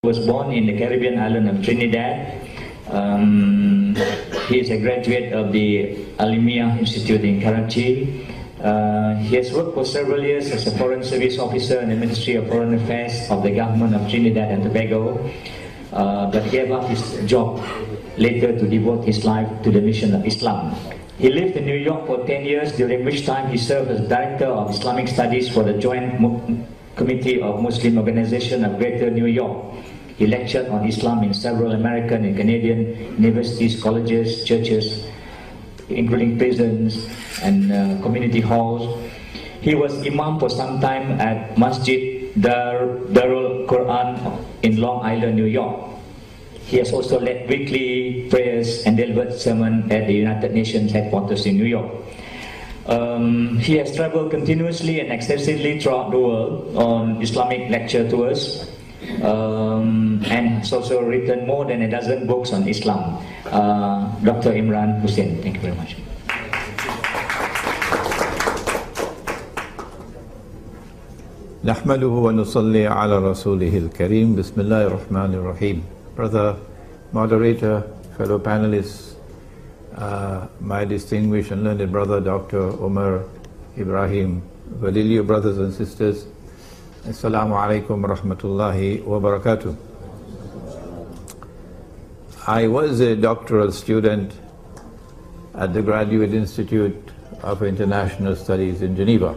Was born in the Caribbean island of Trinidad. He is a graduate of the Alimiah Institute in Karachi. He has worked for several years as a Foreign Service Officer in the Ministry of Foreign Affairs of the government of Trinidad and Tobago, but gave up his job later to devote his life to the mission of Islam. He lived in New York for 10 years, during which time he served as Director of Islamic Studies for the Joint Committee of Muslim Organization of Greater New York. He lectured on Islam in several American and Canadian universities, colleges, churches, including prisons and community halls. He was Imam for some time at Masjid Darul Quran in Long Island, New York. He has also led weekly prayers and delivered sermons at the United Nations headquarters in New York. He has traveled continuously and extensively throughout the world on Islamic lecture tours, and has also written more than a dozen books on Islam. Dr. Imran Hussein, thank you very much. نحمده ونصلي على رسوله الكريم بسم الله الرحمن الرحيم. Brother moderator, fellow panelists, my distinguished and learned brother Dr. Omar Ibrahim Valilio, brothers and sisters, Assalamu alaikum wa rahmatullahi wa barakatuh. I was a doctoral student at the Graduate Institute of International Studies in Geneva.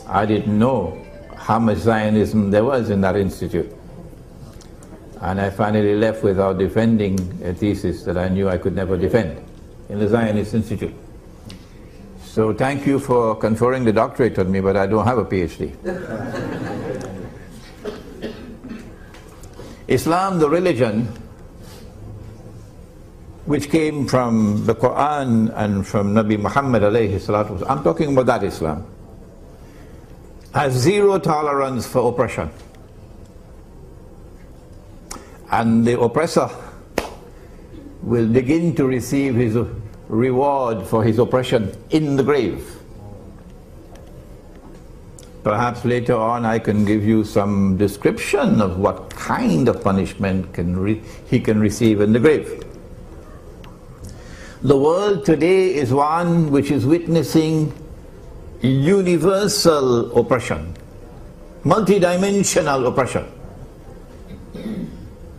I didn't know how much Zionism there was in that institute. And I finally left without defending a thesis that I knew I could never defend in the Zionist Institute. So thank you for conferring the doctorate on me, but I don't have a PhD. Islam, the religion, which came from the Quran and from Nabi Muhammad alayhi salatu, I'm talking about that Islam, has zero tolerance for oppression. And the oppressor will begin to receive his reward for his oppression in the grave. Perhaps later on I can give you some description of what kind of punishment he can receive in the grave. The world today is one which is witnessing universal oppression, multidimensional oppression.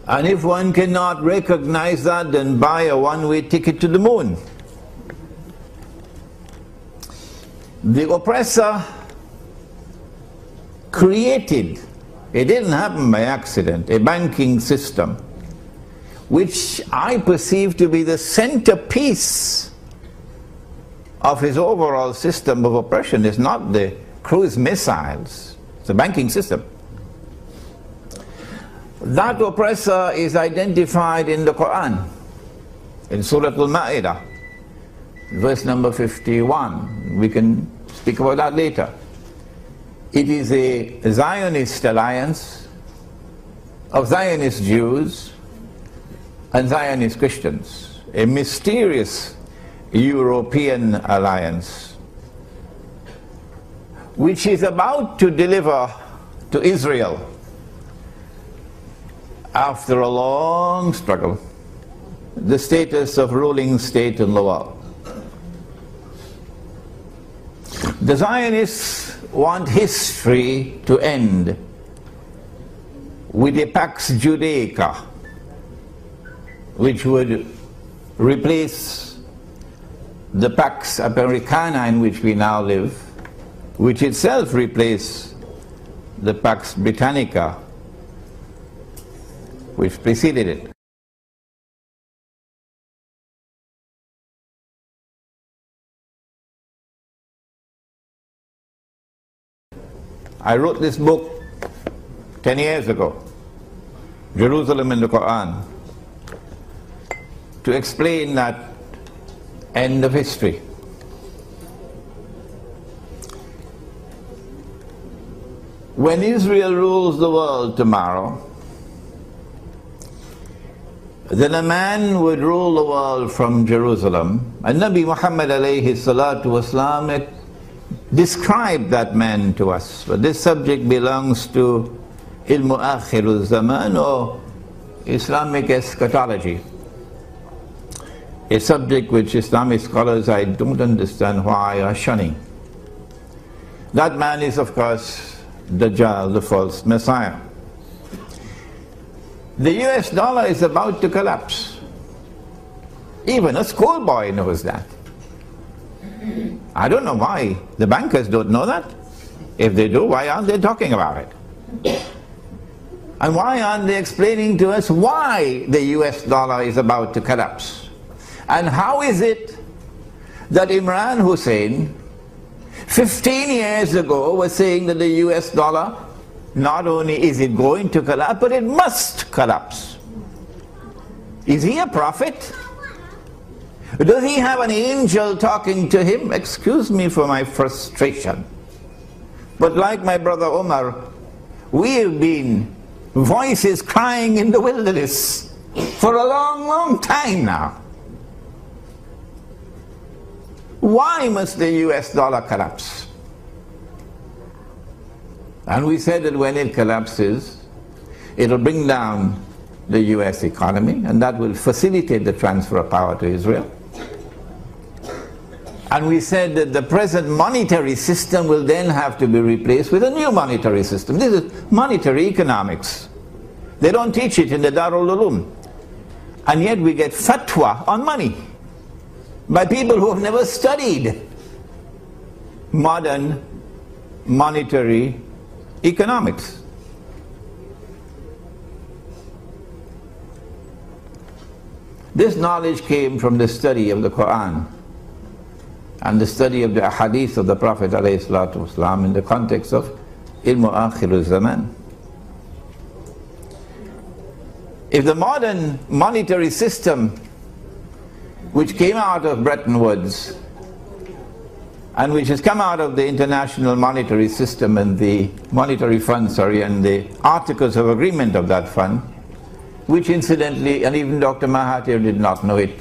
And if one cannot recognize that, then buy a one-way ticket to the moon. The oppressor created, it didn't happen by accident, a banking system which I perceive to be the centerpiece of his overall system of oppression. It's not the cruise missiles, it's the banking system. That oppressor is identified in the Quran, in Surah Al-Ma'idah, verse number 51. We can speak about that later. It is a Zionist alliance of Zionist Jews and Zionist Christians, a mysterious European alliance, which is about to deliver to Israel, after a long struggle, the status of ruling state in the world. The Zionists want history to end with a Pax Judaica, which would replace the Pax Americana in which we now live, which itself replaced the Pax Britannica, which preceded it. I wrote this book 10 years ago, Jerusalem in the Quran, to explain that end of history. When Israel rules the world tomorrow, then a man would rule the world from Jerusalem, and Nabi Muhammad alayhi salatu wasalam described that man to us. But this subject belongs to ilmu akhirul zaman or Islamic eschatology, a subject which Islamic scholars, I don't understand why, are shunning. That man is, of course, Dajjal, the false Messiah. The US dollar is about to collapse. Even a schoolboy knows that. I don't know why the bankers don't know that. If they do, why aren't they talking about it? And why aren't they explaining to us why the US dollar is about to collapse? And how is it that Imran Hussein 15 years ago was saying that the US dollar, not only is it going to collapse, but it must collapse? Is he a prophet? Does he have an angel talking to him? Excuse me for my frustration, but like my brother Omar, we have been voices crying in the wilderness for a long, long time now. Why must the US dollar collapse? And we said that when it collapses, it'll bring down the US economy, and that will facilitate the transfer of power to Israel. And we said that the present monetary system will then have to be replaced with a new monetary system. This is monetary economics. They don't teach it in the Darul Uloom. And yet we get fatwa on money by people who have never studied modern monetary economics. This knowledge came from the study of the Quran and the study of the hadith of the Prophet ﷺ in the context of ilmu akhirul zaman. If the modern monetary system, which came out of Bretton Woods and which has come out of the international monetary system and the monetary fund, and the articles of agreement of that fund, which incidentally, and even Dr. Mahathir did not know it,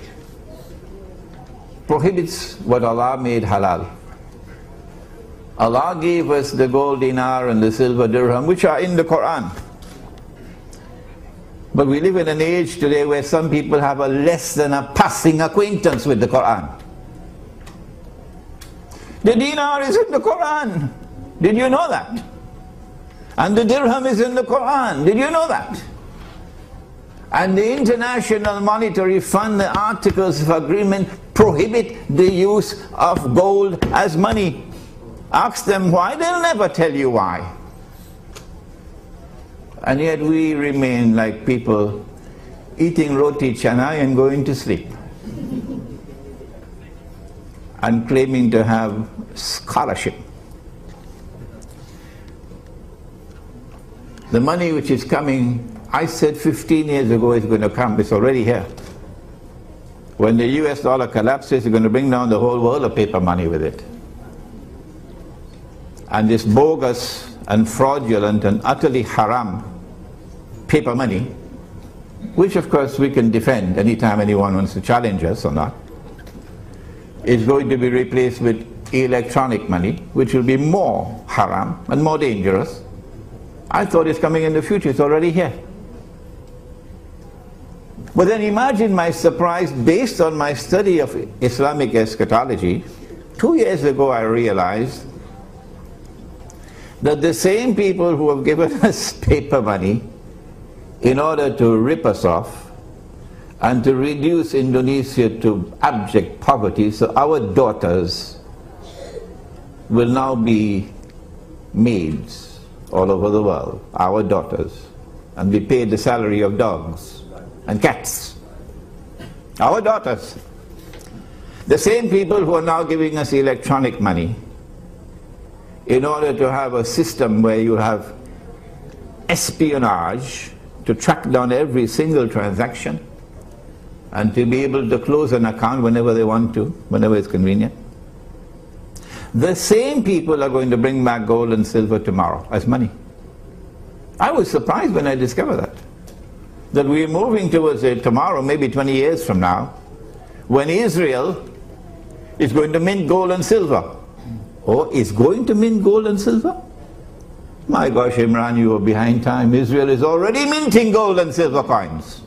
prohibits what Allah made halal. Allah gave us the gold dinar and the silver dirham, which are in the Quran. But we live in an age today where some people have a less than a passing acquaintance with the Quran. The dinar is in the Quran. Did you know that? And the dirham is in the Quran. Did you know that? And the International Monetary Fund, the Articles of Agreement prohibit the use of gold as money. Ask them why, they'll never tell you why. And yet we remain like people eating roti canai and going to sleep and claiming to have scholarship. The money which is coming, I said 15 years ago is going to come, it's already here. When the US dollar collapses, it's going to bring down the whole world of paper money with it. And this bogus and fraudulent and utterly haram paper money, which of course we can defend anytime anyone wants to challenge us or not, is going to be replaced with electronic money, which will be more haram and more dangerous. I thought it's coming in the future, it's already here. But then imagine my surprise, based on my study of Islamic eschatology. 2 years ago I realized that the same people who have given us paper money in order to rip us off and to reduce Indonesia to abject poverty, so our daughters will now be maids all over the world, our daughters, and be paid the salary of dogs and cats. Our daughters. The same people who are now giving us electronic money in order to have a system where you have espionage to track down every single transaction and to be able to close an account whenever they want to, whenever it's convenient. The same people are going to bring back gold and silver tomorrow as money. I was surprised when I discovered that we're moving towards a tomorrow, maybe 20 years from now, when Israel is going to mint gold and silver. Or is going to mint gold and silver? My gosh, Imran, you are behind time. Israel is already minting gold and silver coins.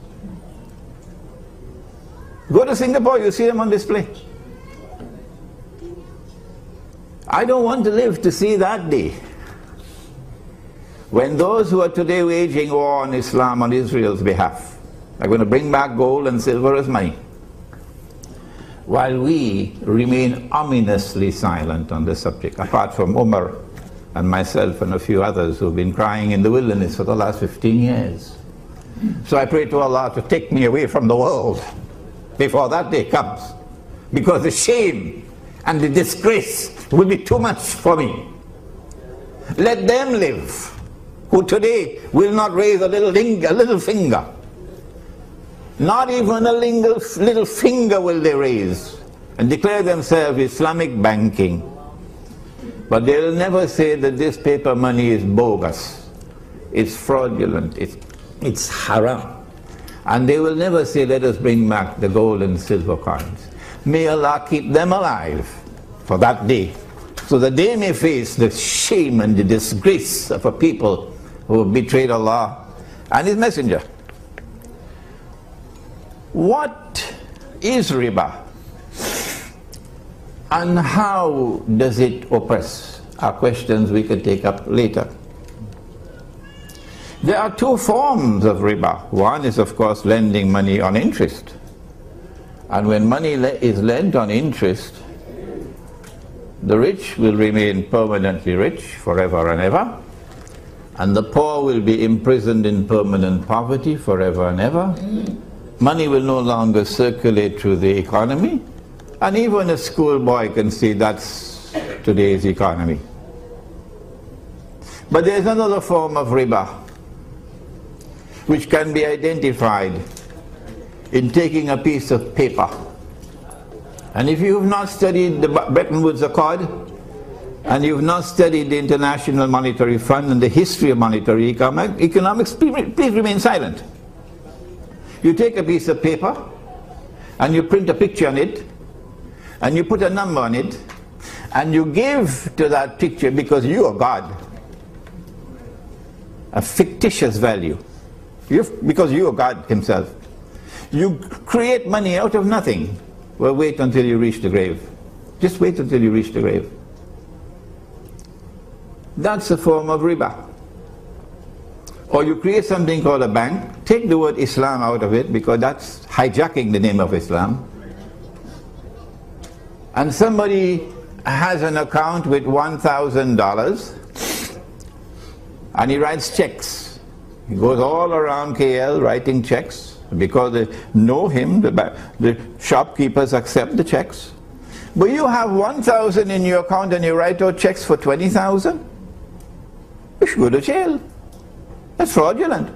Go to Singapore, you see them on display. I don't want to live to see that day when those who are today waging war on Islam on Israel's behalf are going to bring back gold and silver as money, while we remain ominously silent on this subject, apart from Umar and myself and a few others who've been crying in the wilderness for the last 15 years. So I pray to Allah to take me away from the world before that day comes, because the shame and the disgrace will be too much for me. Let them live, who today will not raise a little finger. Not even a little finger will they raise and declare themselves Islamic banking. But they'll never say that this paper money is bogus, it's fraudulent, it's haram. And they will never say, let us bring back the gold and silver coins. May Allah keep them alive for that day, so that they may face the shame and the disgrace of a people who have betrayed Allah and His Messenger. What is riba? And how does it oppress? Are questions we can take up later. There are two forms of riba. One is, of course, lending money on interest. And when money is lent on interest, the rich will remain permanently rich forever and ever, and the poor will be imprisoned in permanent poverty forever and ever. Money will no longer circulate through the economy, and even a schoolboy can see that's today's economy. But there's another form of riba which can be identified in taking a piece of paper. And if you have not studied the Bretton Woods Accord, and you have not studied the International Monetary Fund and the history of monetary economics, please remain silent. You take a piece of paper and you print a picture on it and you put a number on it and you give to that picture, because you are God, a fictitious value. Because you are God Himself. You create money out of nothing. Well, wait until you reach the grave. Just wait until you reach the grave. That's a form of riba. Or you create something called a bank. Take the word Islam out of it, because that's hijacking the name of Islam. And somebody has an account with $1,000 and he writes checks. He goes all around KL writing checks, because they know him, the shopkeepers accept the checks. But you have 1,000 in your account and you write out checks for 20,000? You should go to jail. That's fraudulent.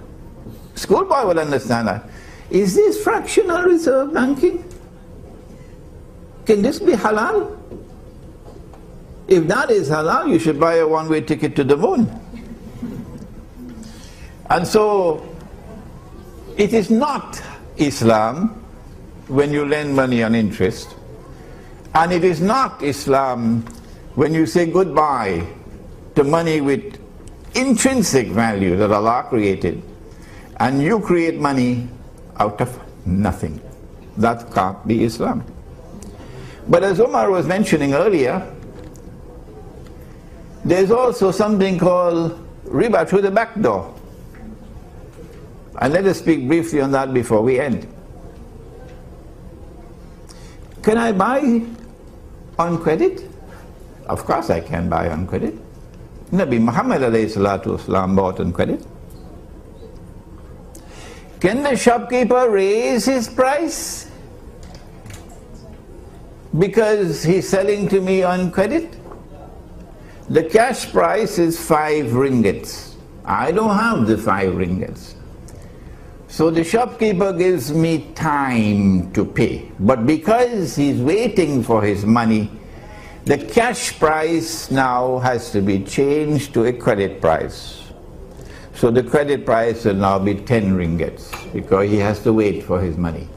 Schoolboy will understand that. Is this fractional reserve banking? Can this be halal? If that is halal, you should buy a one-way ticket to the moon. And so, it is not Islam when you lend money on interest, and it is not Islam when you say goodbye to money with intrinsic value that Allah created, and you create money out of nothing. That can't be Islam. But as Umar was mentioning earlier, there's also something called riba through the back door. And let us speak briefly on that before we end. Can I buy on credit? Of course I can buy on credit. Nabi Muhammad alayhi salatu wasalam bought on credit. Can the shopkeeper raise his price because he's selling to me on credit? The cash price is 5 ringgits. I don't have the 5 ringgits. So the shopkeeper gives me time to pay. But because he's waiting for his money, the cash price now has to be changed to a credit price. So the credit price will now be 10 ringgits because he has to wait for his money.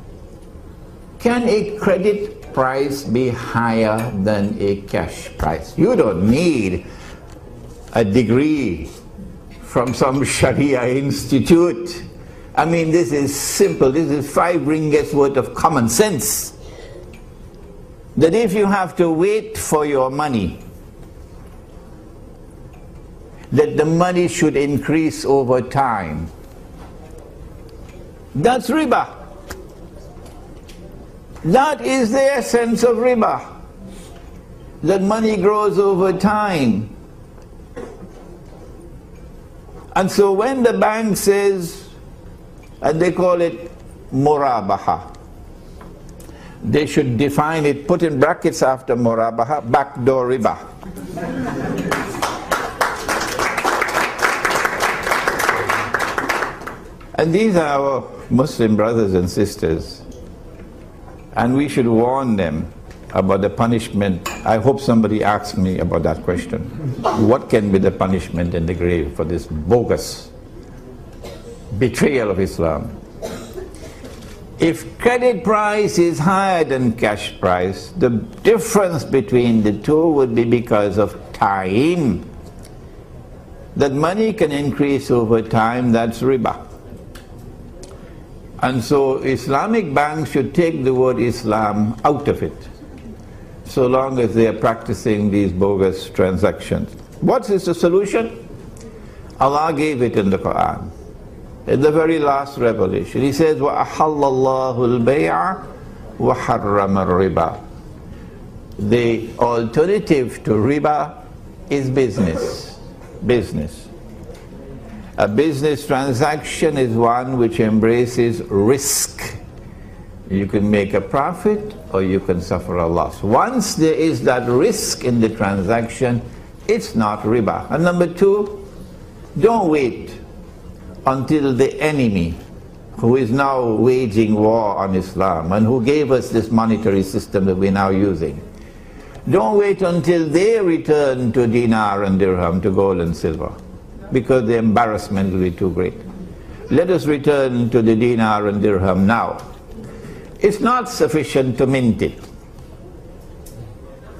Can a credit price be higher than a cash price? You don't need a degree from some Sharia institute. I mean, this is simple. This is 5 ringgits worth of common sense. That if you have to wait for your money, that the money should increase over time. That's riba. That is the essence of riba. That money grows over time. And so when the bank says, and they call it murabaha, they should define it, put in brackets after murabaha, backdoor riba. And these are our Muslim brothers and sisters, and we should warn them about the punishment. I hope somebody asks me about that question. What can be the punishment in the grave for this bogus betrayal of Islam? If credit price is higher than cash price, the difference between the two would be because of time. That money can increase over time, that's riba. And so Islamic banks should take the word Islam out of it, so long as they are practicing these bogus transactions. What is the solution? Allah gave it in the Quran. In the very last revelation, He says, وَأَحَلَّ اللَّهُ الْبَيْعَ وَحَرَّمَ الرِّبَى. The alternative to riba is business. Business. A business transaction is one which embraces risk. You can make a profit or you can suffer a loss. Once there is that risk in the transaction, it's not riba. And number 2, don't wait until the enemy, who is now waging war on Islam and who gave us this monetary system that we're now using, don't wait until they return to dinar and dirham, to gold and silver, because the embarrassment will be too great. Let us return to the dinar and dirham now. It's not sufficient to mint it.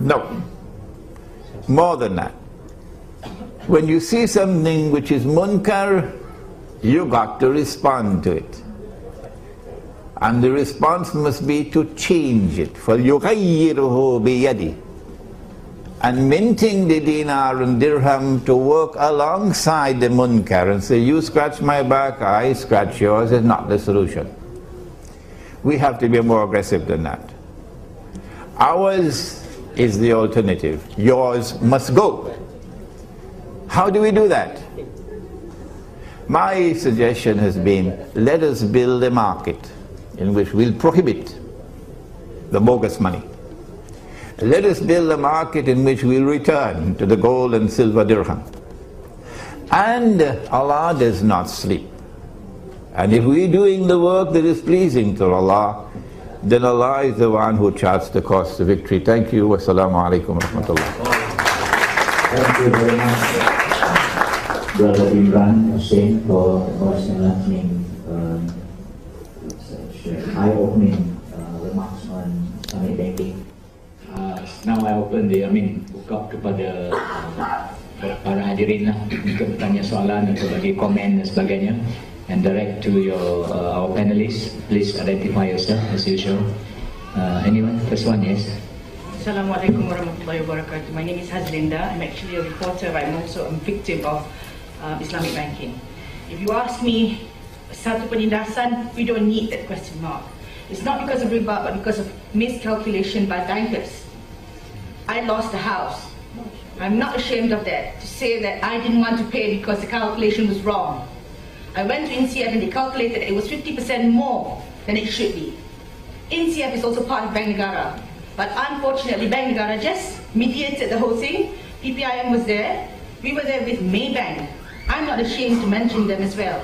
No. More than that. When you see something which is munkar, you got to respond to it. And the response must be to change it. فَلْيُغَيِّرُهُ بِيَدِهِ. And minting the dinar and dirham to work alongside the munkar and say, you scratch my back, I scratch yours, is not the solution. We have to be more aggressive than that. Ours is the alternative. Yours must go. How do we do that? My suggestion has been, let us build a market in which we'll prohibit the bogus money. Let us build a market in which we'll return to the gold and silver dirham. And Allah does not sleep. And if we're doing the work that is pleasing to Allah, then Allah is the one who charts the course of victory. Thank you. Wassalamu alaikum wa rahmatullah. Thank you very much, Brother Imran Hussein, for the most enlightening, eye-opening remarks on Islamic banking. Now I open buka kepada para hadirin lah untuk bertanya soalan atau bagi komen dan sebagainya, and direct to our panelists. Please identify yourself as usual. Anyone? First one, yes. Assalamualaikum warahmatullahi wabarakatuh. My name is Hazlinda. I'm actually a reporter. I'm also a victim of Islamic banking. If you ask me, satu penindasan, we don't need that question mark. It's not because of riba, but because of miscalculation by bankers. I lost the house. I'm not ashamed of that, to say that I didn't want to pay because the calculation was wrong. I went to NCF and they calculated it was 50% more than it should be. NCF is also part of Bank Negara, but unfortunately Bank Negara just mediated the whole thing. PPIM was there. We were there with Maybank. I'm not ashamed to mention them as well.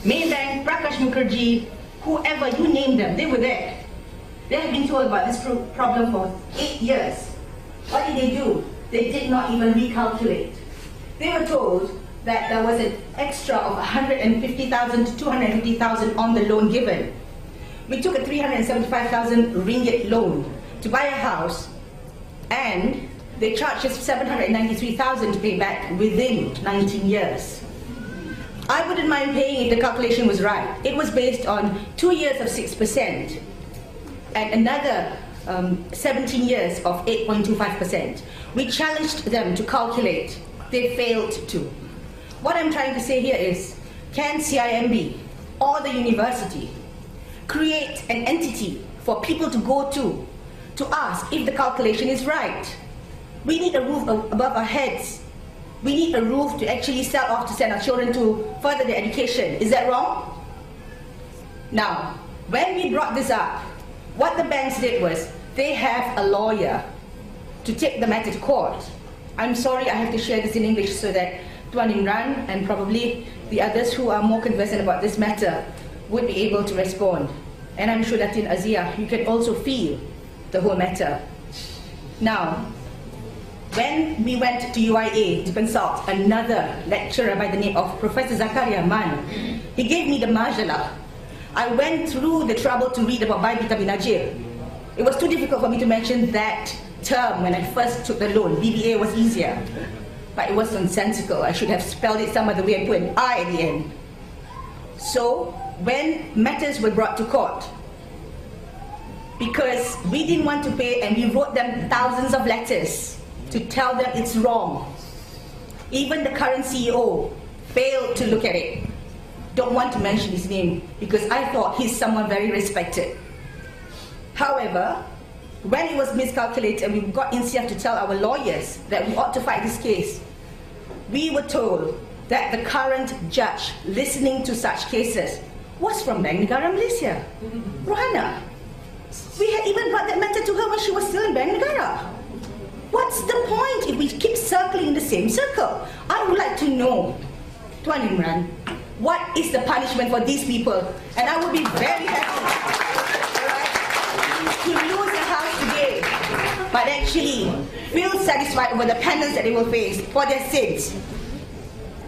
Maybank, Prakash Mukherjee, whoever you name them, they were there. They have been told about this problem for 8 years. What did they do? They did not even recalculate. They were told that there was an extra of 150,000 to 250,000 on the loan given. We took a 375,000 ringgit loan to buy a house, and they charged us 793,000 to pay back within 19 years. I wouldn't mind paying if the calculation was right. It was based on 2 years of 6% and another 17 years of 8.25%. We challenged them to calculate. They failed to. What I'm trying to say here is, can CIMB or the university create an entity for people to go to ask if the calculation is right? We need a roof above our heads. We need a roof to actually sell off to send our children to further their education. Is that wrong? Now, when we brought this up, what the banks did was, they have a lawyer to take the matter to court. I'm sorry, I have to share this in English so that Tuan Imran and probably the others who are more conversant about this matter would be able to respond. And I'm sure that in Azia, you can also feel the whole matter. Now, when we went to UIA to consult another lecturer by the name of Professor Zakaria Man, he gave me the majalah. I went through the trouble to read about Baibita bin Najir. It was too difficult for me to mention that term when I first took the loan. BBA was easier, but it was nonsensical. I should have spelled it some other way and put an I at the end. So when matters were brought to court, because we didn't want to pay and we wrote them thousands of letters to tell them it's wrong. Even the current CEO failed to look at it. Don't want to mention his name because I thought he's someone very respected. However, when it was miscalculated and we got INSIAF to tell our lawyers that we ought to fight this case, we were told that the current judge listening to such cases was from Bank Negara Malaysia, Rohana. We had even brought that matter to her when she was still in Bank Negara. What's the point if we keep circling in the same circle? I would like to know, Tuan Imran, what is the punishment for these people? And I would be very happy, right, to lose a house today, but actually feel satisfied over the penance that they will face for their sins.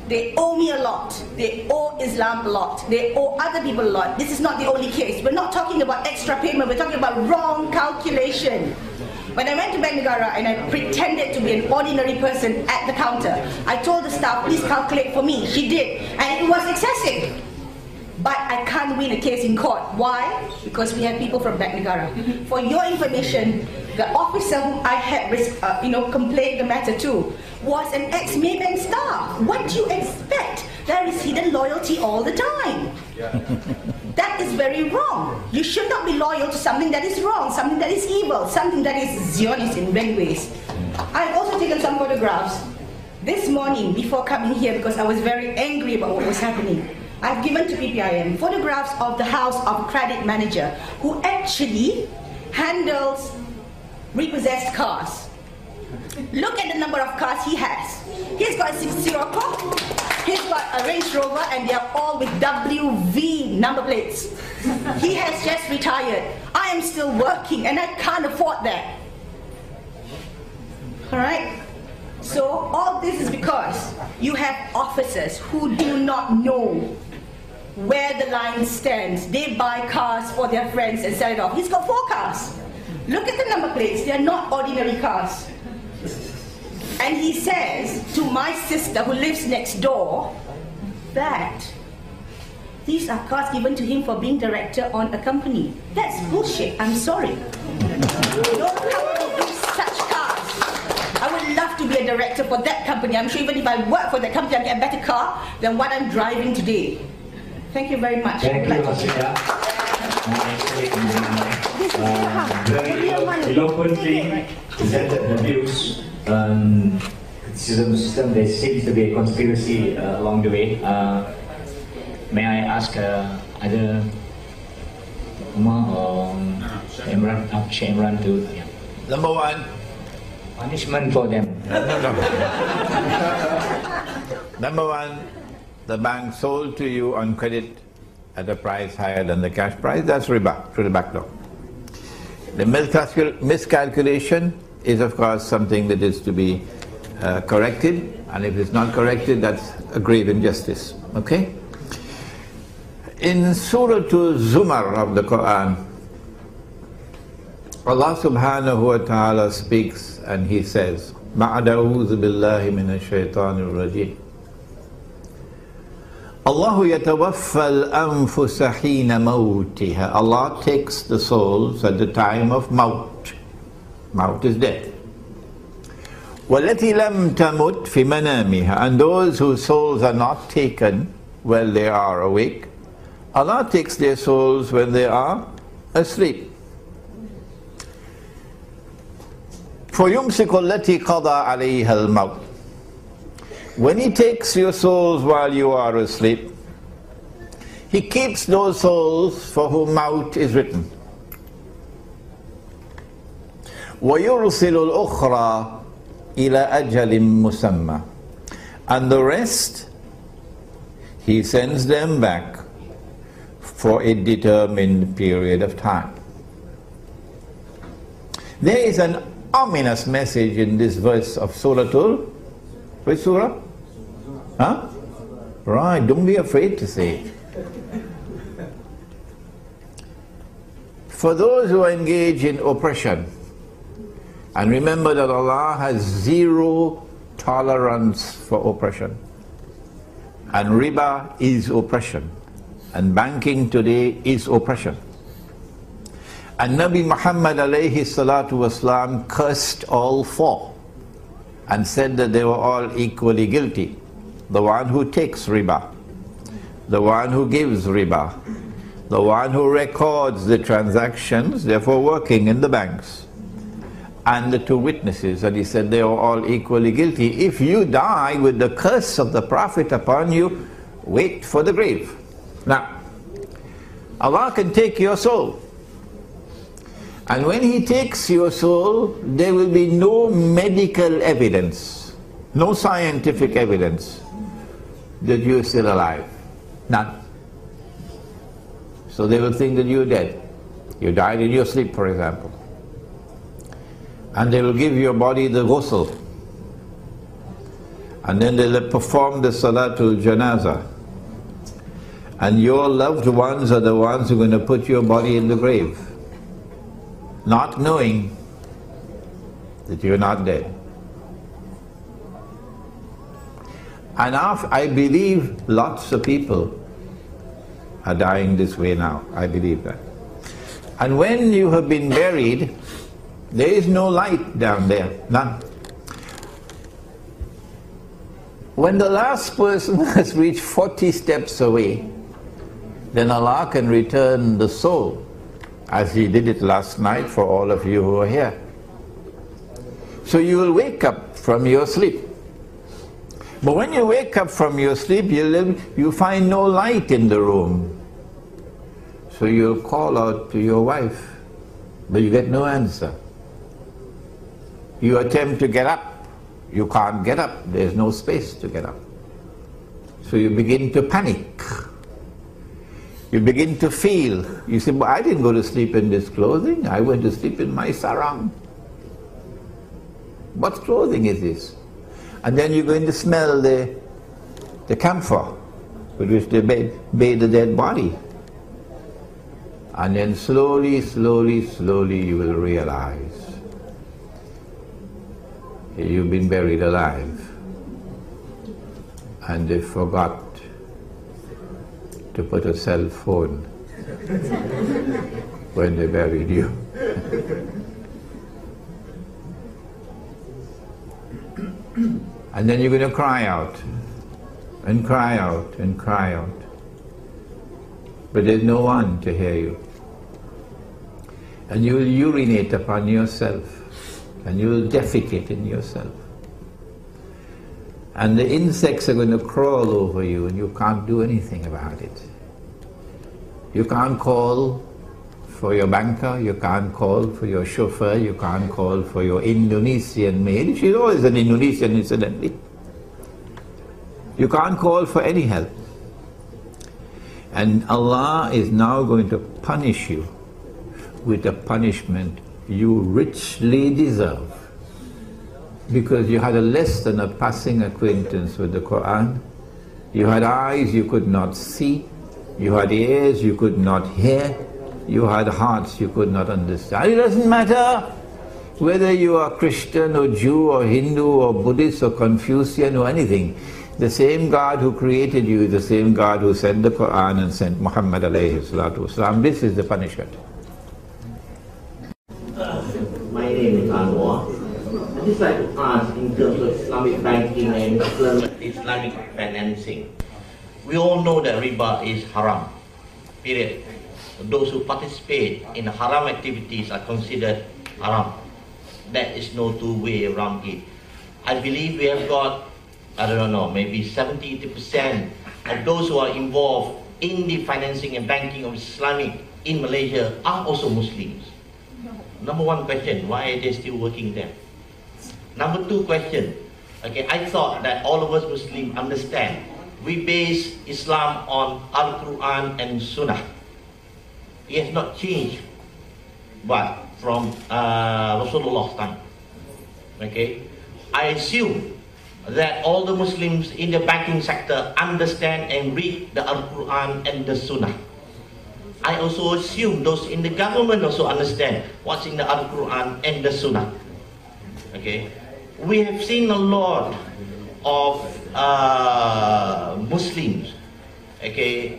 They owe me a lot. They owe Islam a lot. They owe other people a lot. This is not the only case. We're not talking about extra payment. We're talking about wrong calculation. When I went to Bank Negara and I pretended to be an ordinary person at the counter, I told the staff, please calculate for me. She did. And it was excessive. But I can't win a case in court. Why? Because we have people from Bank Negara. For your information, the officer whom I had complained the matter to was an ex-Maybank staff. What do you expect? There is hidden loyalty all the time. That is very wrong. You should not be loyal to something that is wrong, something that is evil, something that is Zionist in many ways. I've also taken some photographs this morning before coming here because I was very angry about what was happening. I've given to PPIM photographs of the house of a credit manager who actually handles repossessed cars. Look at the number of cars he has. He's got a 6 Sirocco, he's got a Range Rover, and they are all with WV number plates. He has just retired. I am still working and I can't afford that. Alright? So all this is because you have officers who do not know where the line stands. They buy cars for their friends and sell it off. He's got 4 cars. Look at the number plates. They are not ordinary cars. And he says to my sister who lives next door that these are cars given to him for being director on a company. That's bullshit. I'm sorry. No company gives such cars. I would love to be a director for that company. I'm sure even if I work for that company, I'll get a better car than what I'm driving today. Thank you very much. Thank you, Masida. Very eloquently presented the views. System, there seems to be a conspiracy along the way. May I ask either Umar or Imran to... Yeah. Number one. Punishment for them. No. Number one, the bank sold to you on credit at a price higher than the cash price. That's riba, through the back door. The miscalculation is of course something that is to be corrected, and if it's not corrected, that's a grave injustice. Okay? In Surah Zumar of the Quran, Allah subhanahu wa ta'ala speaks and He says, Ma'ada'udhu billahi minash shaitanir rajim. Allahu yatawaffa al-anfusa hina mawtiha. Allah takes the souls at the time of maut. Maut is death. وَالَّتِي لَمْ تَمُتْ فِي مَنَامِهَا. And those whose souls are not taken while they are awake, Allah takes their souls when they are asleep. فَيُمْسِكُ الَّتِي قَضَى عَلَيْهَا الْمَوْتِ. When He takes your souls while you are asleep, He keeps those souls for whom maut is written. وَيُرْسِلُ الْأُخْرَى إِلَى أَجَلٍ مُسَمَّى. And the rest, He sends them back for a determined period of time. There is an ominous message in this verse of which surah? Huh? Right, don't be afraid to say it. For those who are engaged in oppression, and remember that Allah has zero tolerance for oppression. And riba is oppression. And banking today is oppression. And Nabi Muhammad alayhi salatu wasalam cursed all four and said that they were all equally guilty. The one who takes riba, the one who gives riba, the one who records the transactions, therefore working in the banks, and the two witnesses. And he said they are all equally guilty. If you die with the curse of the Prophet upon you, wait for the grave. Now, Allah can take your soul. And when He takes your soul, there will be no medical evidence, no scientific evidence that you are still alive. None. So they will think that you are dead. You died in your sleep, for example. And they will give your body the ghusl. And then they will perform the salatul janazah. And your loved ones are the ones who are going to put your body in the grave, not knowing that you're not dead. And I believe lots of people are dying this way now. I believe that. And when you have been buried, there is no light down there, none. When the last person has reached 40 steps away, then Allah can return the soul, as He did it last night for all of you who are here. So you will wake up from your sleep. But when you wake up from your sleep, you find no light in the room. So you'll call out to your wife, but you get no answer. You attempt to get up. You can't get up. There's no space to get up. So you begin to panic. You begin to feel. You say, but I didn't go to sleep in this clothing. I went to sleep in my sarong. What clothing is this? And then you're going to smell the camphor with which they bathe the dead body. And then slowly, slowly, slowly you will realize you've been buried alive. And they forgot to put a cell phone when they buried you. And then you're going to cry out, and cry out, and cry out. But there's no one to hear you. And you will urinate upon yourself, and you will defecate in yourself. And the insects are going to crawl over you, and you can't do anything about it. You can't call for your banker, you can't call for your chauffeur, you can't call for your Indonesian maid. She's always an Indonesian, incidentally. You can't call for any help. And Allah is now going to punish you with a punishment you richly deserve. Because you had a less than a passing acquaintance with the Quran. You had eyes you could not see. You had ears you could not hear. You had hearts you could not understand. It doesn't matter. Whether you are Christian or Jew or Hindu or Buddhist or Confucian or anything, the same God who created you is the same God who sent the Quran and sent Muhammad alayhi salatu wasalam. This is the punishment. My name is Anwar. I'd just like to ask in terms of Islamic banking and Islamic financing. We all know that riba is haram, period. Those who participate in haram activities are considered haram. There is no two way around it. I believe we have got, I don't know, maybe 70-80% of those who are involved in the financing and banking of Islamic in Malaysia are also Muslims. Number one question, why are they still working there? Number two question, okay, I thought that all of us Muslims understand we base Islam on Al-Quran and Sunnah. It has not changed, but from Rasulullah's time. Okay, I assume that all the Muslims in the banking sector understand and read the Al-Quran and the Sunnah. I also assume those in the government also understand what's in the Al-Quran and the Sunnah. Okay, we have seen a lot of Muslims, okay,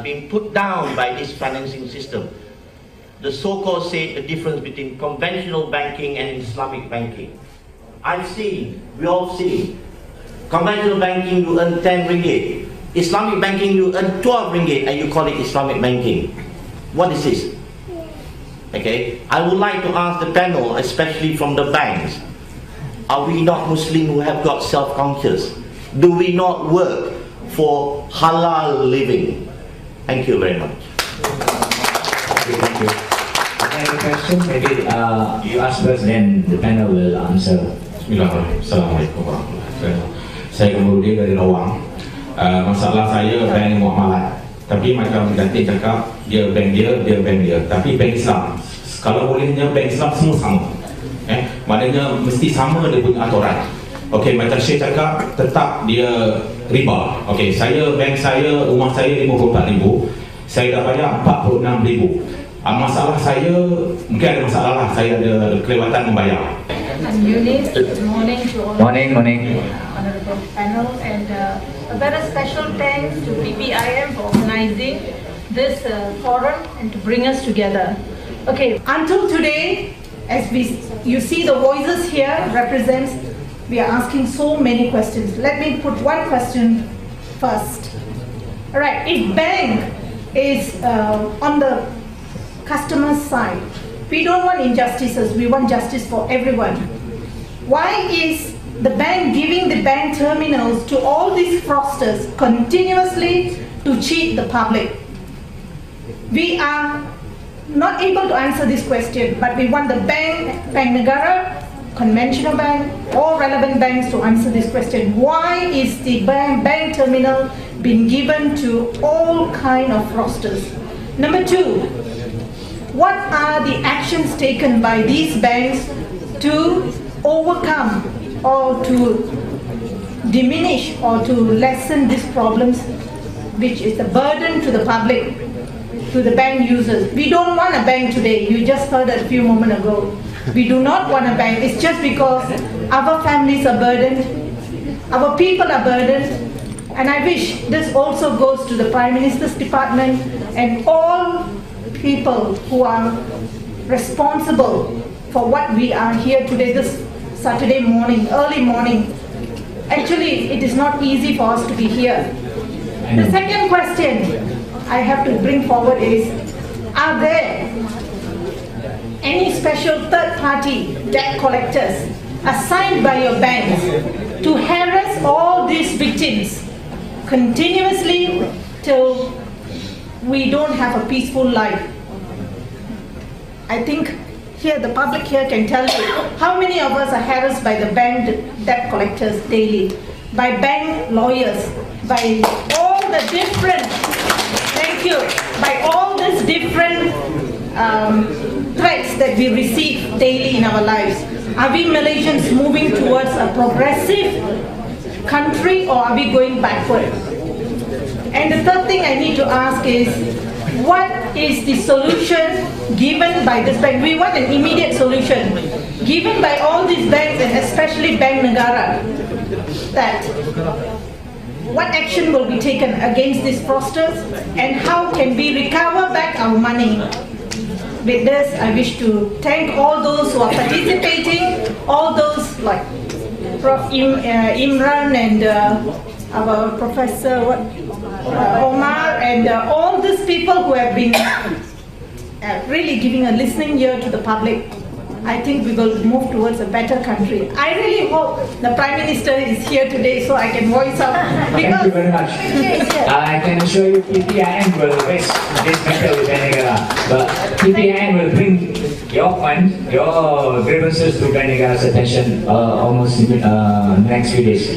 being put down by this financing system. The so-called say the difference between conventional banking and Islamic banking. I've seen, we all see, conventional banking you earn 10 ringgit, Islamic banking you earn 12 ringgit and you call it Islamic banking. What is this? Okay, I would like to ask the panel, especially from the banks, are we not Muslim who have got self-conscious? Do we not work for halal living? Thank you very much. Thank you. Any question? Maybe you ask first, then the panel will answer. Bismillahirrahmanirrahim. Assalamualaikum warahmatullahi wabarakatuh. Saya Kemudian dari Lawang. Masalah saya bank muamalat. Tapi macam ganti cakap, dia bank dia. Tapi bank Islam, kalau bolehnya bank Islam semua sama. Maknanya mesti sama dia punya aturan. Okey, macam saya cakap, tetap dia riba. Okey, bank saya, rumah saya 54,000. Saya dah bayar 46,000. Masalah saya, mungkin ada masalah lah, saya ada kelewatan membayar. I'm Eunice. Good morning to all. Morning. Honorable panel, and a very special thanks to PPIM for organizing this forum and to bring us together. Okay, until today, as you see the voices here represents, we are asking so many questions. Let me put one question first. All right, if bank is on the customer's side, we don't want injustices, we want justice for everyone. Why is the bank giving the bank terminals to all these fraudsters continuously to cheat the public? We are not able to answer this question, but we want the Bank Negara, conventional bank, all relevant banks to answer this question. Why is the bank terminal being given to all kind of fraudsters? Number two, what are the actions taken by these banks to overcome or to diminish or to lessen these problems, which is a burden to the public, to the bank users? We don't want a bank today. You just heard a few moments ago. We do not want a bank. It's just because our families are burdened, our people are burdened, and I wish this also goes to the Prime Minister's department and all people who are responsible for what we are here today, this Saturday morning, early morning. Actually, it is not easy for us to be here. The second question I have to bring forward is, are there any special third-party debt collectors assigned by your banks to harass all these victims continuously till we don't have a peaceful life? I think here, the public here can tell you how many of us are harassed by the bank debt collectors daily, by bank lawyers, by all the different, thank you, by all these different threats that we receive daily in our lives. Are we Malaysians moving towards a progressive country, or are we going backward? And the third thing I need to ask is, what is the solution given by this bank? We want an immediate solution. given by all these banks and especially Bank Negara, that what action will be taken against these fraudsters and how can we recover back our money? With this, I wish to thank all those who are participating, all those like Prof. Imran and our Professor Omar and all these people who have been really giving a listening ear to the public. I think we will move towards a better country. I really hope the Prime Minister is here today so I can voice out. Thank you very much. I can assure you PPIM will raise this matter with Bank Negara. But PPIM will bring your point, your grievances to Bank Negara's attention almost in next few days.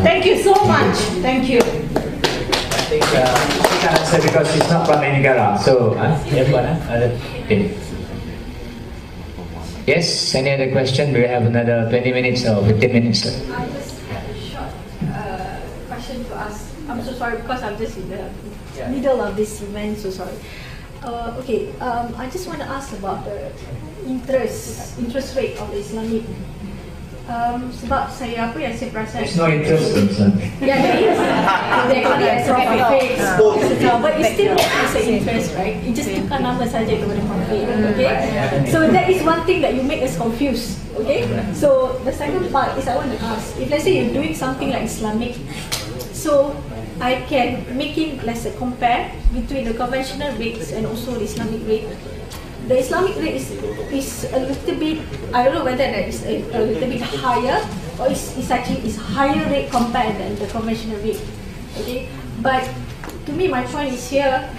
Thank you so much. Thank you. I think we can answer because it's not from Bank Negara. So, okay. Yes, any other question? We have another 20 minutes or 15 minutes. I just have a short question to ask. I'm so sorry because I'm just in the middle of this event, so sorry. I just want to ask about the interest rate of the Islamic. Sebab saya perasan. There's no interest in something. Yeah, there is. They call it as profit, but it still has an interest, right? It just tukar nama saja kepada profit, okay? So that is one thing that you make us confused, okay? So the second part is I want to ask, if let's say you're doing something like Islamic, so I can making let's say compare between the conventional rates and also the Islamic rate. The Islamic rate is a little bit, I don't know whether that is a little bit higher or it's actually higher rate compared than the conventional rate. Okay, but to me my point is here,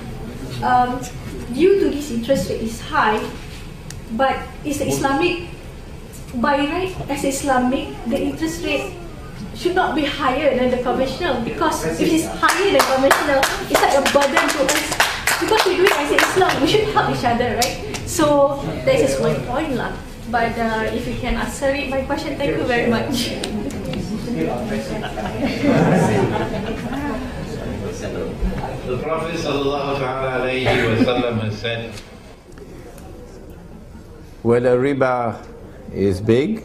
due to this interest rate is high, but is the Islamic, by right as Islamic, the interest rate should not be higher than the conventional, because if it's higher than conventional, it's like a burden to us. Because we do it as Islam, we should help each other, right? So that is my point lah. But if you can answer it, my question, thank you very much. The Prophet ﷺ has said, whether riba is big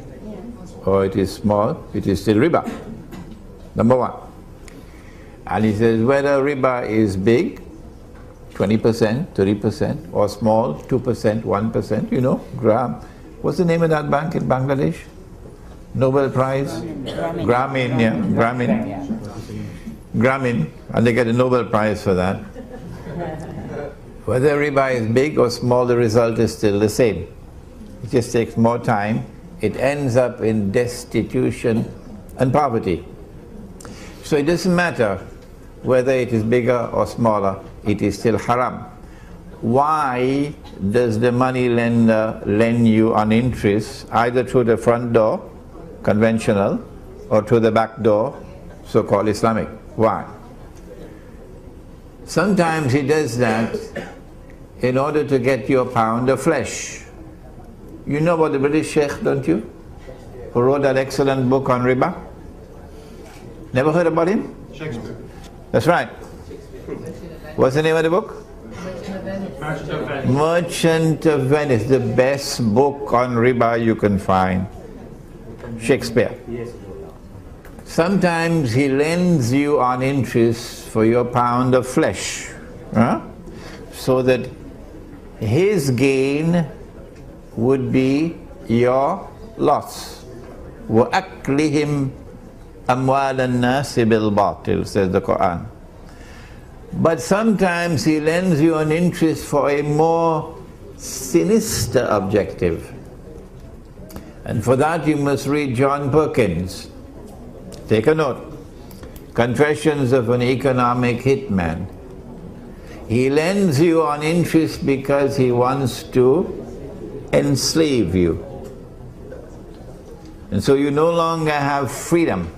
or it is small, it is still riba. Number one. And he says whether riba is big, 20%, 30%, or small, 2%, 1%, you know, gram. What's the name of that bank in Bangladesh? Nobel Prize? Grameen, yeah, Grameen, and they get a Nobel Prize for that. Whether riba is big or small, the result is still the same. It just takes more time. It ends up in destitution and poverty. So it doesn't matter whether it is bigger or smaller, it is still haram. Why does the money lender lend you on interest, either through the front door, conventional, or through the back door, so-called Islamic? Why? Sometimes he does that in order to get you a pound of flesh. You know about the British Sheikh, don't you? Who wrote that excellent book on riba? Never heard about him? Shakespeare. That's right. What's the name of the book? Merchant of Venice, the best book on riba you can find. Shakespeare. Sometimes he lends you on interest for your pound of flesh, so that his gain would be your loss. وَأَكْلِهِمْ أَمْوَالَ النَّاسِ بِالْبَاطِلِ, says the Quran. But sometimes he lends you an interest for a more sinister objective. And for that you must read John Perkins. Take a note. Confessions of an Economic Hitman. He lends you on interest because he wants to enslave you. And so you no longer have freedom.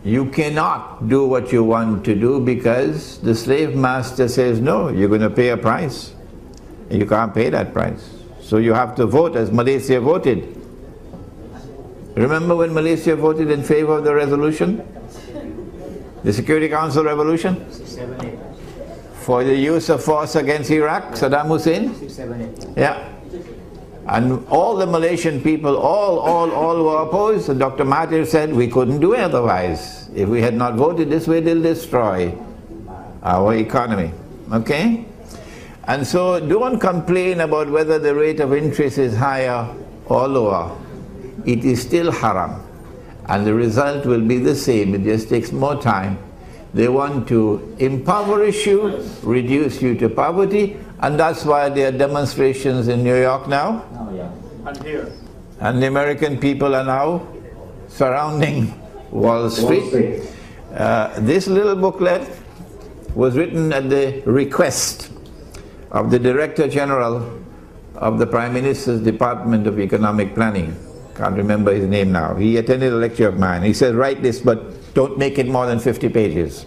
You cannot do what you want to do because the slave master says, no, you're going to pay a price. You can't pay that price. So you have to vote as Malaysia voted. Remember when Malaysia voted in favor of the resolution? The Security Council resolution? For the use of force against Iraq, Saddam Hussein? Yeah. And all the Malaysian people, all were opposed. And Dr. Mahathir said we couldn't do otherwise. If we had not voted this way, they'll destroy our economy. Okay? And so don't complain about whether the rate of interest is higher or lower. It is still haram. And the result will be the same. It just takes more time. They want to impoverish you, reduce you to poverty, and that's why there are demonstrations in New York now. Oh, yeah. And here. And the American people are now surrounding Wall Street. This little booklet was written at the request of the Director General of the Prime Minister's Department of Economic Planning. Can't remember his name now. He attended a lecture of mine. He said, write this, but don't make it more than 50 pages.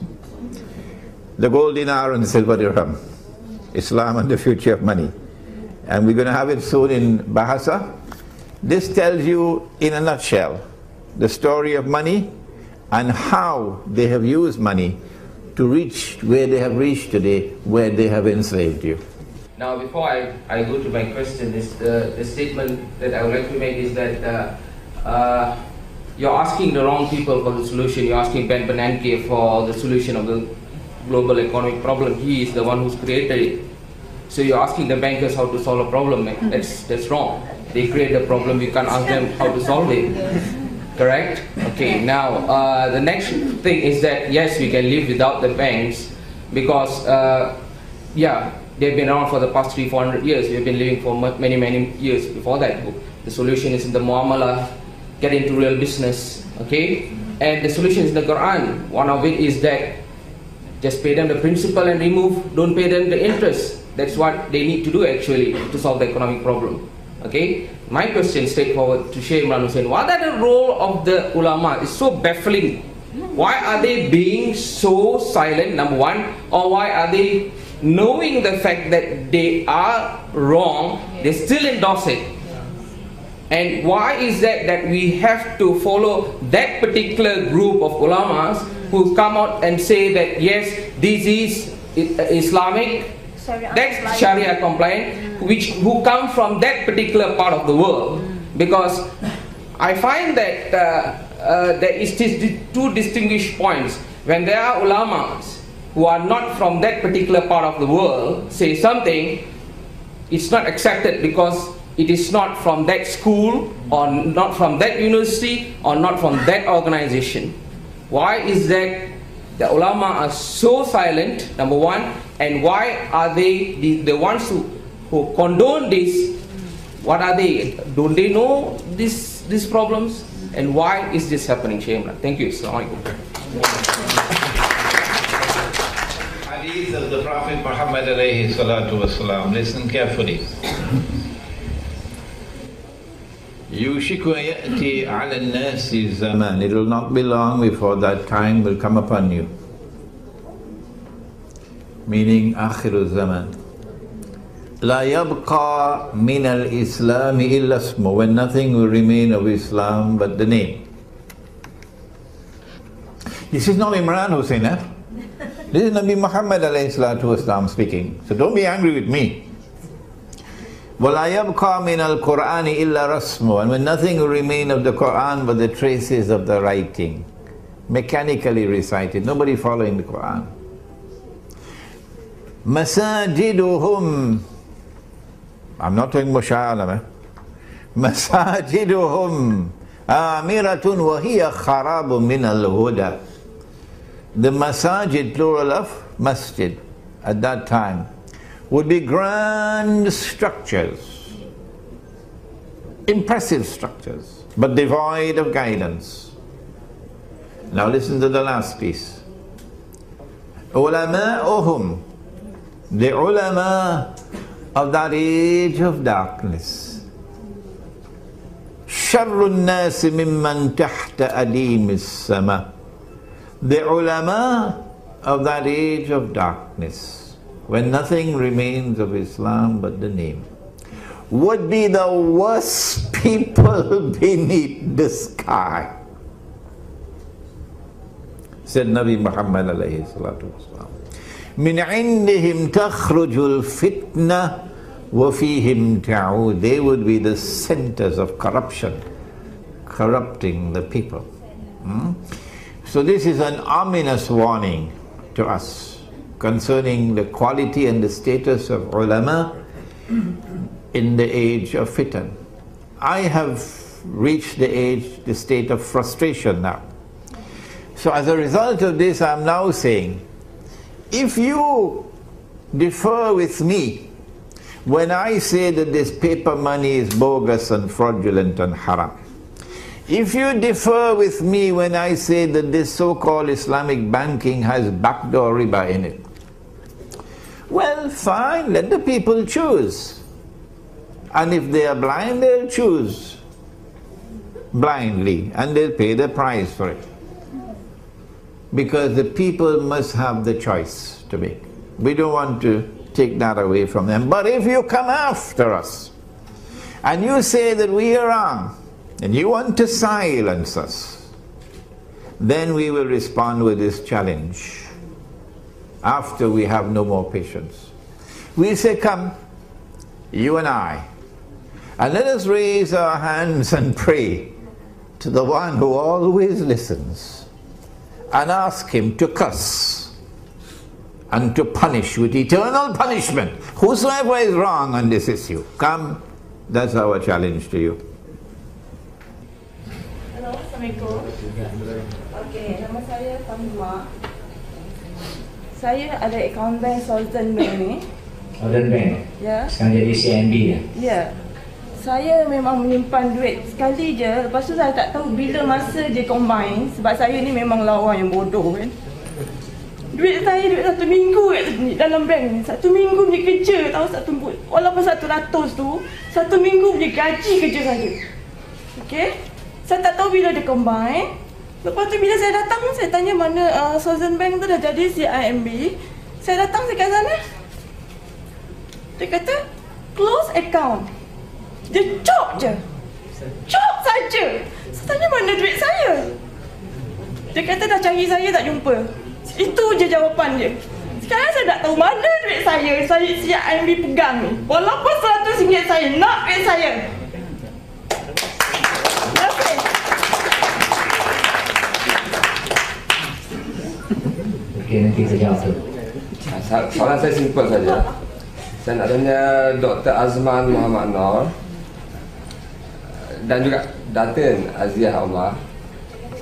The gold dinar and silver dirham. Islam and the future of money. And we're going to have it soon in Bahasa. This tells you, in a nutshell, the story of money and how they have used money to reach where they have reached today, where they have enslaved you. Now, before I go to my question, the statement that I would like to make is that you're asking the wrong people for the solution. You're asking Ben Bernanke for the solution of the global economic problem. He is the one who's created it. So you're asking the bankers how to solve a problem. That's wrong. They create the problem. You can't ask them how to solve it. Correct? Okay. Now, the next thing is that yes, we can live without the banks because yeah. They've been around for the past 300-400 years. We've been living for many years before that. The solution is in the muamalah, get into real business, okay? And the solution is in the Quran. One of it is that just pay them the principal and don't pay them the interest. That's what they need to do actually to solve the economic problem, okay? My question straightforward to Sheikh Imran Hussain, what are the role of the ulama? It's so baffling. Why are they being so silent, number one? Or why are they knowing the fact that they are wrong, they still endorse it? And why is that we have to follow that particular group of ulamas who come out and say that yes, this is Islamic, that's Sharia compliant, who come from that particular part of the world? Because I find that there is two distinguished points. When there are ulamas who are not from that particular part of the world say something, it's not accepted because it is not from that school or not from that university or not from that organization. Why is that the ulama are so silent, number one, and why are they the ones who condone this? What are they? Don't they know these problems? And why is this happening, Sheikh Imran? Thank you. Assalamu alaikum. Hadith of the Prophet Muhammad alayhi salatu wasalam. Listen carefully. يُوشِكُ يَأْتِي عَلَى النَّاسِ زَمَانٍ. It will not be long before that time will come upon you. Meaning آخر الزمان. لا يبقى من الإسلام إلا اسمه. When nothing will remain of Islam but the name. This is not Imran Hussain, eh? This is Nabi Muhammad alayhi salatu wasalam speaking. So don't be angry with me. وَلَا يَبْقَى مِنَ الْقُرْآنِ إِلَّا رَسْمُ. And when nothing will remain of the Quran but the traces of the writing, mechanically recited, nobody following the Quran. مَسَاجِدُهُمْ. I'm not talking Musha'alam. مَسَاجِدُهُمْ آمِرَةٌ وَهِيَ خَرَابٌ مِنَ الْهُدَى. The masajid, plural of masjid, at that time, would be grand structures, impressive structures, but devoid of guidance. Now listen to the last piece. Ulama'uhum, the ulama of that age of darkness. Sharrun nasi mimman tahta adim as-sama. The ulama of that age of darkness, when nothing remains of Islam but the name, would be the worst people beneath the sky. Said Nabi Muhammad alayhi salatu wasalam. Min indihim takhrujul fitna وَفِيهِمْ تَعُودُ, they would be the centers of corruption, corrupting the people. So this is an ominous warning to us concerning the quality and the status of ulama in the age of fitan. I have reached the state of frustration now. So as a result of this, I am now saying, if you differ with me when I say that this paper money is bogus and fraudulent and haram, if you differ with me when I say that this so-called Islamic banking has backdoor riba in it, well, fine, let the people choose. And if they are blind, they'll choose blindly and they'll pay the price for it. Because the people must have the choice to make. We don't want to take that away from them. But if you come after us and you say that we are wrong and you want to silence us, then we will respond with this challenge after we have no more patience. We say, come, you and I, and let us raise our hands and pray to the one who always listens and ask him to curse and to punish with eternal punishment whosoever is wrong on this issue. Come, that's our challenge to you. Hello, Assalamualaikum. Okay, nama saya Fatima. Saya ada akaun bank Southern Bank ni. Southern Bank? Ya. Sekarang jadi CNB ya? Ya. Saya memang menyimpan duit sekali je. Lepas tu saya tak tahu bila masa dia combine. Sebab saya ni memang lawan yang bodoh kan. Duit saya, duit 1 minggu kat dalam bank ni. 1 minggu punya kerja tahu, walaupun 100 tu 1 minggu punya gaji kerja saya. Okay. Saya tak tahu bila dia combine. Lepas tu bila saya datang, saya tanya mana Southern Bank tu dah jadi CIMB. Saya datang dekat sana, dia kata close account. Dia cop je, cop saja. Saya tanya mana duit saya. Dia kata dah cari saya tak jumpa. Itu je jawapan dia. Sekarang saya tak tahu mana duit saya CIMB pegang ni. Walaupun RM100 saya nak duit saya. Okey, nanti saya jawab tu. Soalan saya simple saja. Saya nak tanya Dr. Azman Muhammad Noor dan juga Datin Aziah Omar.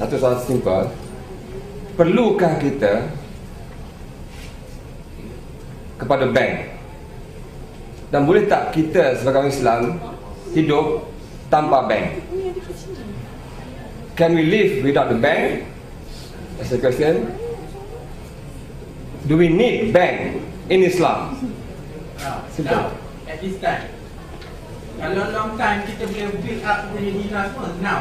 Satu soalan simple. Perlukah kita kepada bank? Dan boleh tak kita sebagai orang Islam hidup tanpa bank? Can we live without the bank? That's the question. Do we need bank in Islam? Now, at this time, kalau long time kita boleh build up punya dinar semua, now.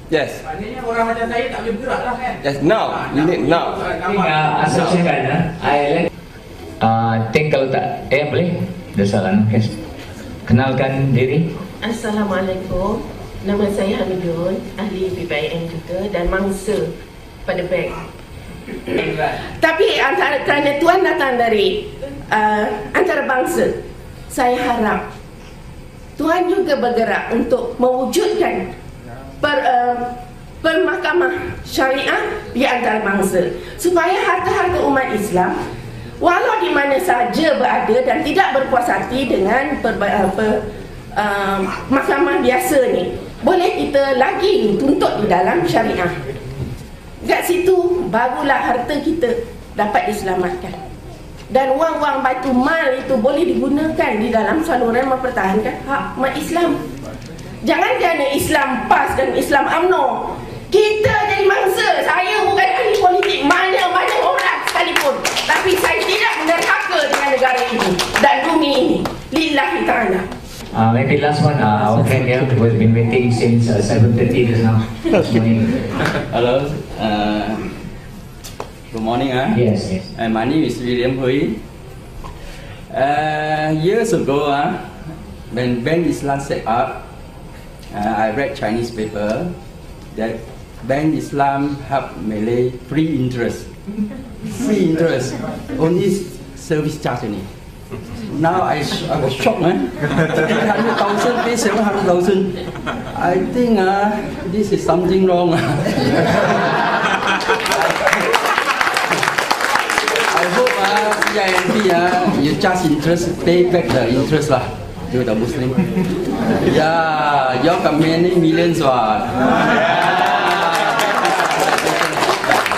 Yes. Maknanya orang macam saya tak boleh bergerak lah kan? Yes, now. We need now. Asal cakap, I think kalau tak, boleh? Ada soalan, kenalkan diri. Assalamualaikum. Nama saya Hamidun, ahli BPIM juga dan mangsa pada bank. Tapi kerana tuan datang dari antarabangsa, saya harap tuan juga bergerak untuk mewujudkan permahkamah syariah di antarabangsa supaya harta-harta umat Islam walau di mana saja berada dan tidak berpuas hati dengan mahkamah biasa ni, boleh kita lagi tuntut di dalam syariah. Kat situ barulah harta kita dapat diselamatkan. Dan wang-wang Baitul Mal itu boleh digunakan di dalam saluran mempertahankan hak umat Islam. Jangan kerana Islam PAS dan Islam UMNO kita jadi mangsa. Saya bukan ahli politik mana-mana orang sekalipun, tapi saya tidak menerhaka dengan negara ini dan bumi ini. Lillahi ta'ala. Maybe last one, our friend here who has been waiting since 7:30 just now. Hello, good morning. Yes. My name is William Hui. Years ago, when Bank Islam set up, I read Chinese paper that Bank Islam help Malay free interest, only service charge only. Now I was shocked, man. 800,000 pay 700,000. I think this is something wrong. I hope CIMB you charge interest, pay back the interest lah to the Muslim. Yeah, you got many millions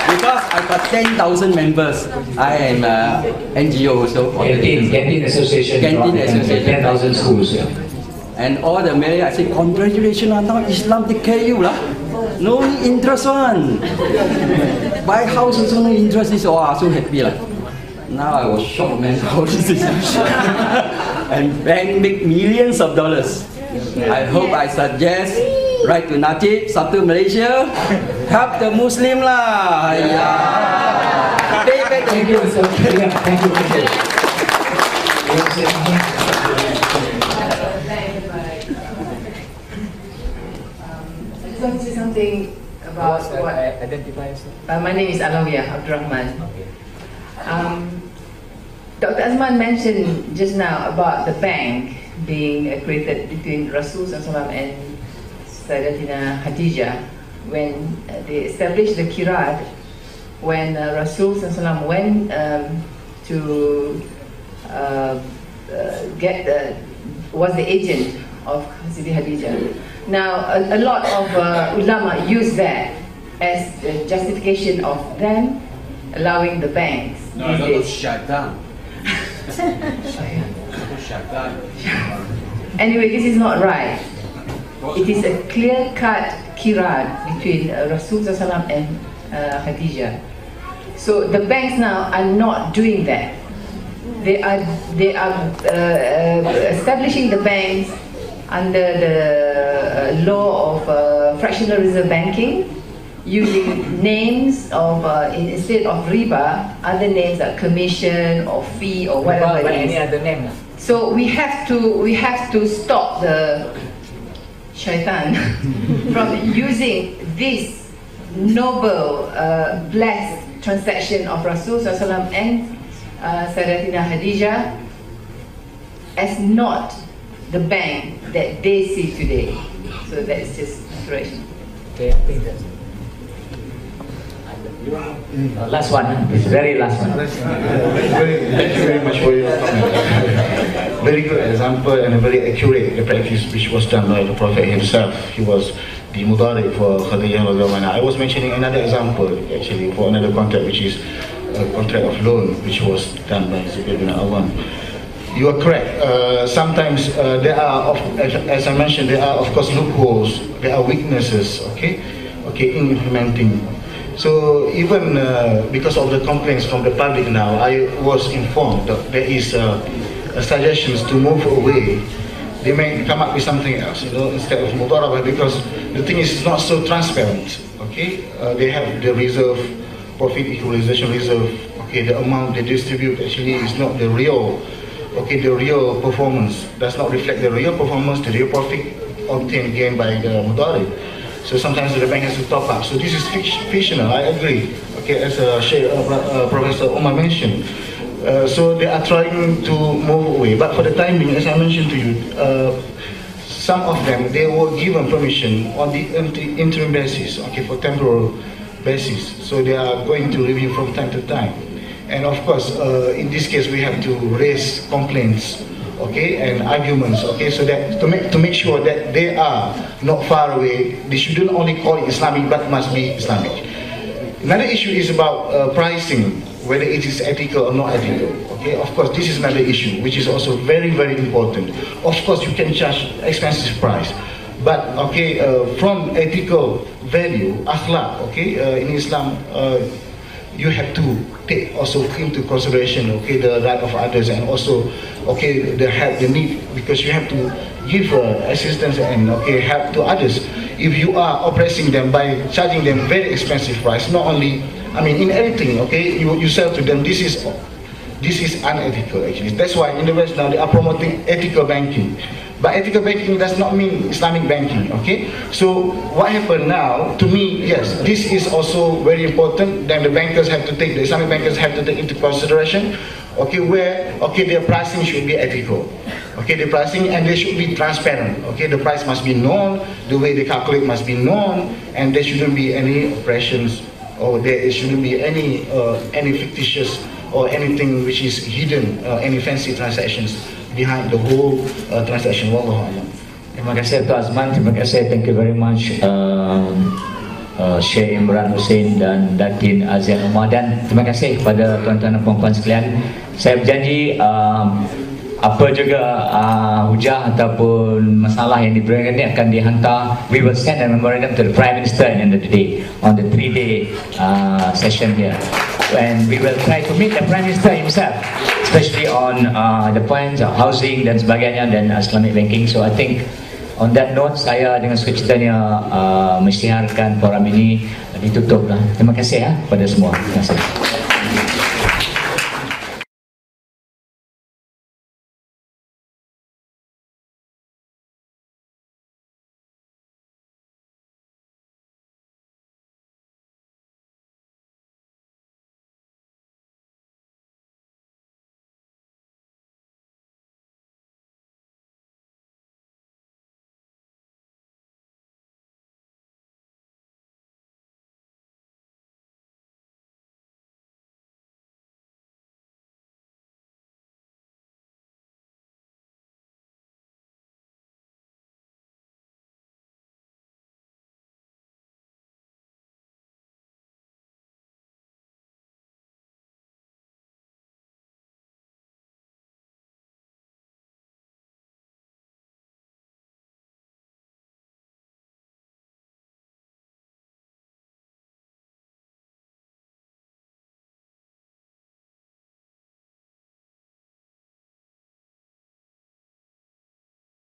Because I got 10,000 members. I am NGO also. Canteen Association. Canteen Association. 10,000 schools. Yeah. And all the Malay, I say, congratulations, now Islam take care of you lah. No interest one. Buy house also no interest. Is so happy lah. Now I was shocked, man. How is this? And bank make millions of dollars. I hope I suggest write to Najib, Satu Malaysia, help the Muslim lah. Yeah. Pay back the interest. Thank you. I just want to say something about what identify yourself. My name is Alawiyah Abdurrahman. Dr. Azman mentioned just now about the bank being created between Rasul SAW and Sayyidatina Khadijah when they established the Kirat, when Rasul SAW went to was the agent of Siti Khadijah. Now a lot of ulama use that as the justification of them allowing the banks. No, not shaitan. Anyway, this is not right. It is a clear-cut kirat between Rasul SAW and Khadijah. So the banks now are not doing that. They are establishing the banks under the law of fractional reserve banking, using names of instead of riba, other names like commission or fee or whatever it is. Any other name? So we have to stop the shaitan from using this noble, blessed transaction of Rasul SAW and Sayyidatina Khadijah as not the bank that they see today. So that's just inspiration. Okay, I think that's last one, it's very last one. Thank you very much for your comment. Very good example and a very accurate practice which was done by the Prophet himself. He was the Mudari for Khadijah. I was mentioning another example actually for another contract, which is a contract of loan which was done by Zubair bin Awam. You are correct. Sometimes there are, as I mentioned, there are of course loopholes, there are weaknesses, in implementing. So even because of the complaints from the public now, I was informed that there is suggestions to move away. They may come up with something else, instead of Mudarabah, because the thing is not so transparent. They have the reserve, profit equalization reserve. The amount they distribute actually is not the real. The real performance does not reflect the real performance, the real profit obtained gained by the Mudari. So sometimes the bank has to top up. So this is fictional, I agree. As Professor Omar mentioned. So they are trying to move away. But for the time being, as I mentioned to you, some of them, they were given permission on the interim basis, for temporal basis. So they are going to review from time to time. And of course, in this case, we have to raise complaints, and arguments, so that to make sure that they are not far away. They shouldn't only call it Islamic, but must be Islamic. Another issue is about pricing, whether it is ethical or not ethical. Of course, this is another issue, which is also very, very important. Of course, you can charge expensive price, but from ethical value, akhlaq, in Islam, you have to take also into consideration, the right of others, and also, the help, the need, because you have to give assistance and help to others. If you are oppressing them by charging them very expensive price, not only, in everything, you sell to them, this is unethical actually. That's why in the West now they are promoting ethical banking. But ethical banking does not mean Islamic banking, So what happened now, to me, yes, this is also very important. Then the bankers have to take, the Islamic bankers have to take into consideration, Okay, where their pricing should be ethical. Okay, the pricing, and they should be transparent. Okay, the price must be known, the way they calculate must be known, and there shouldn't be any operations, or there shouldn't be any fictitious or anything which is hidden, any fancy transactions behind the whole transaction. Wallahu a'lam. Terima kasih Tuan Azman, terima kasih, thank you very much Syekh Imran Hussein dan Datin Azian Umar, dan terima kasih kepada tuan-tuan dan puan-puan sekalian. Saya berjanji apa juga hujah ataupun masalah yang diberikan ini akan dihantar. We will send a memorandum to the Prime Minister at the end of the day on the 3-day session here, and we will try to meet the Prime Minister himself, especially on the points of housing dan sebagainya dan Islamic banking. So I think on that note, saya dengan sukacitanya menyiarkan forum ini ditutup lah. Terima kasih kepada semua. Terima kasih.